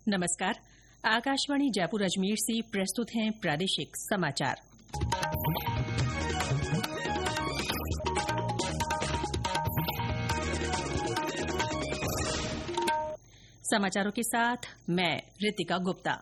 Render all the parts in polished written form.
नमस्कार। आकाशवाणी जयपुर अजमेर से प्रस्तुत हैं प्रादेशिक समाचार। समाचारों के साथ मैं रितिका गुप्ता।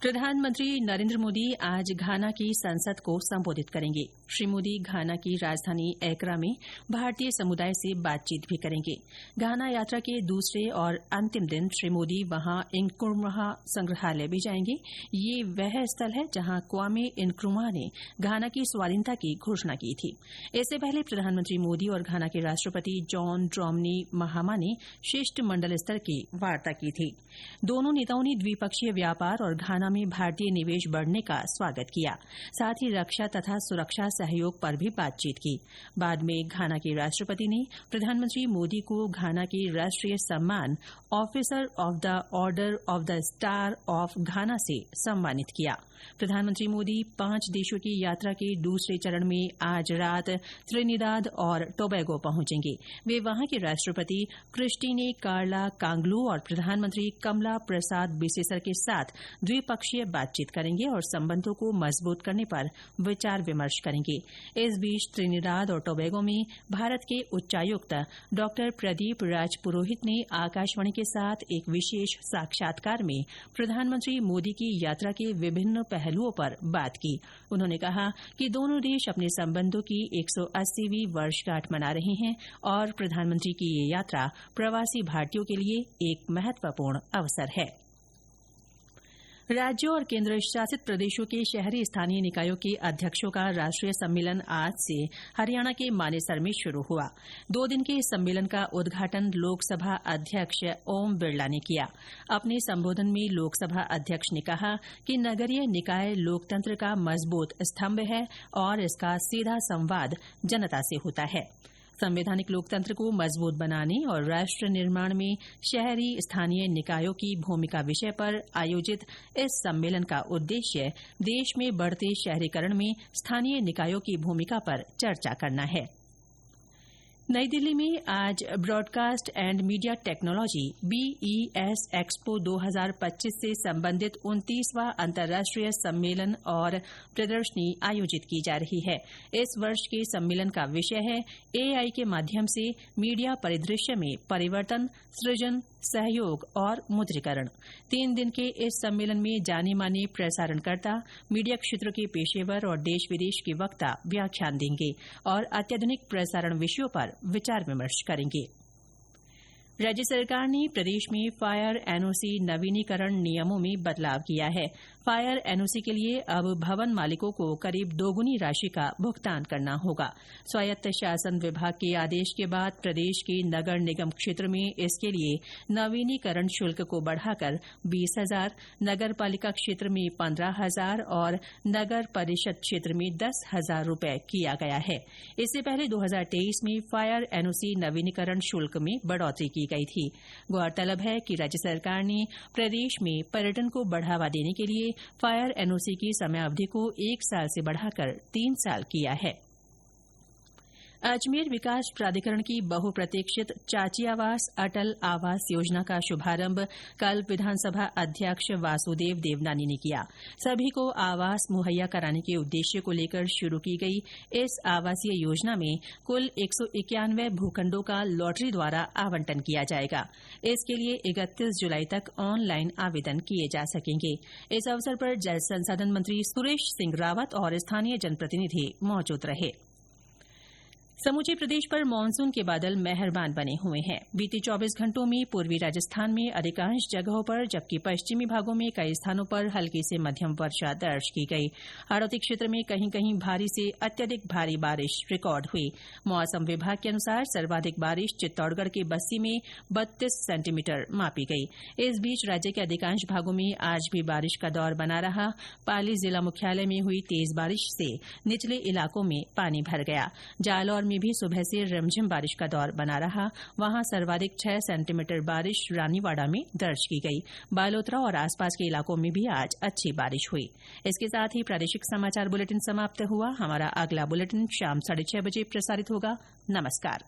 प्रधानमंत्री नरेंद्र मोदी आज घाना की संसद को संबोधित करेंगे। श्री मोदी घाना की राजधानी एक्रा में भारतीय समुदाय से बातचीत भी करेंगे। घाना यात्रा के दूसरे और अंतिम दिन श्री मोदी वहां इंक्रुमाह संग्रहालय भी जाएंगे। ये वह स्थल है जहां क्वामे इंक्रुमाह ने घाना की स्वाधीनता की घोषणा की थी। इससे पहले प्रधानमंत्री मोदी और घाना के राष्ट्रपति जॉन ड्रॉमनी महामा ने शिष्टमंडल स्तर की वार्ता की थी। दोनों नेताओं ने द्विपक्षीय व्यापार और घाना में भारतीय निवेश बढ़ने का स्वागत किया। साथ ही रक्षा तथा सुरक्षा सहयोग पर भी बातचीत की। बाद में घाना के राष्ट्रपति ने प्रधानमंत्री मोदी को घाना के राष्ट्रीय सम्मान officer of the order of the star of घाना से सम्मानित किया। प्रधानमंत्री मोदी 5 देशों की यात्रा के दूसरे चरण में आज रात त्रिनिदाद और टोबैगो पहुंचेंगे। वे वहां के राष्ट्रपति क्रिस्टीने कार्ला कांगलू और प्रधानमंत्री कमला प्रसाद बिसेसर के साथ द्विपक्षीय बातचीत करेंगे और संबंधों को मजबूत करने पर विचार विमर्श करेंगे। इस बीच त्रिनिदाद और टोबैगो में भारत के उच्चायुक्त डॉ प्रदीप राज पुरोहित ने आकाशवाणी के साथ एक विशेष साक्षात्कार में प्रधानमंत्री मोदी की यात्रा के विभिन्न पहलुओं पर बात की। उन्होंने कहा कि दोनों देश अपने संबंधों की 180वीं वर्षगांठ मना रहे हैं और प्रधानमंत्री की ये यात्रा प्रवासी भारतीयों के लिए एक महत्वपूर्ण अवसर है। राज्यों और केंद्र शासित प्रदेशों के शहरी स्थानीय निकायों के अध्यक्षों का राष्ट्रीय सम्मेलन आज से हरियाणा के मानेसर में शुरू हुआ। 2 दिन के इस सम्मेलन का उद्घाटन लोकसभा अध्यक्ष ओम बिरला ने किया। अपने संबोधन में लोकसभा अध्यक्ष ने कहा कि नगरीय निकाय लोकतंत्र का मजबूत स्तंभ है और इसका सीधा संवाद जनता से होता है। संवैधानिक लोकतंत्र को मजबूत बनाने और राष्ट्र निर्माण में शहरी स्थानीय निकायों की भूमिका विषय पर आयोजित इस सम्मेलन का उद्देश्य देश में बढ़ते शहरीकरण में स्थानीय निकायों की भूमिका पर चर्चा करना है। नई दिल्ली में आज broadcast and media technology BES expo 2025 से संबंधित 29वां अंतर्राष्ट्रीय सम्मेलन और प्रदर्शनी आयोजित की जा रही है। इस वर्ष के सम्मेलन का विषय है AI के माध्यम से मीडिया परिदृश्य में परिवर्तन, सृजन, सहयोग और मुद्रीकरण। 3 दिन के इस सम्मेलन में जाने माने प्रसारणकर्ता, मीडिया क्षेत्र के पेशेवर और देश विदेश के वक्ता व्याख्यान देंगे और अत्याधुनिक प्रसारण विषयों पर विचार विमर्श करेंगे। राज्य सरकार ने प्रदेश में फायर एनओसी नवीनीकरण नियमों में बदलाव किया है। फायर एनओसी के लिए अब भवन मालिकों को करीब दोगुनी राशि का भुगतान करना होगा। स्वायत्त शासन विभाग के आदेश के बाद प्रदेश के नगर निगम क्षेत्र में इसके लिए नवीनीकरण शुल्क को बढ़ाकर 20,000, नगर पालिका क्षेत्र में 15,000 और नगर परिषद क्षेत्र में 10,000 रूपये किया गया है। इससे पहले 2023 में फायर एनओसी नवीनीकरण शुल्क में बढ़ोतरी की गई थी। गौरतलब है कि राज्य सरकार ने प्रदेश में पर्यटन को बढ़ावा देने के लिए फायर एनओसी की समयावधि को 1 साल से बढ़ाकर 3 साल किया है। अजमेर विकास प्राधिकरण की बहुप्रतीक्षित चाची आवास अटल आवास योजना का शुभारंभ कल विधानसभा अध्यक्ष वासुदेव देवनानी ने किया। सभी को आवास मुहैया कराने के उद्देश्य को लेकर शुरू की गई इस आवासीय योजना में कुल 191 भूखंडों का लॉटरी द्वारा आवंटन किया जाएगा। इसके लिए 31 जुलाई तक ऑनलाइन आवेदन किए जा सकेंगे। इस अवसर पर जल संसाधन मंत्री सुरेश सिंह रावत और स्थानीय जनप्रतिनिधि मौजूद रहे। समूचे प्रदेश पर मानसून के बादल मेहरबान बने हुए हैं। बीते 24 घंटों में पूर्वी राजस्थान में अधिकांश जगहों पर जबकि पश्चिमी भागों में कई स्थानों पर हल्की से मध्यम वर्षा दर्ज की गई। हाड़ौती क्षेत्र में कहीं कहीं भारी से अत्यधिक भारी बारिश रिकॉर्ड हुई। मौसम विभाग के अनुसार सर्वाधिक बारिश चित्तौड़गढ़ के बस्सी में 32 सेंटीमीटर मापी गई। इस बीच राज्य के अधिकांश भागों में आज भी बारिश का दौर बना रहा। पाली जिला मुख्यालय में हुई तेज बारिश से निचले इलाकों में पानी भर गया। जालौर में भी सुबह से रिमझिम बारिश का दौर बना रहा। वहां सर्वाधिक 6 सेंटीमीटर बारिश रानीवाड़ा में दर्ज की गई। बालोतरा और आसपास के इलाकों में भी आज अच्छी बारिश हुई। इसके साथ ही प्रादेशिक समाचार बुलेटिन समाप्त हुआ। हमारा अगला बुलेटिन शाम 6:30 बजे प्रसारित होगा। नमस्कार।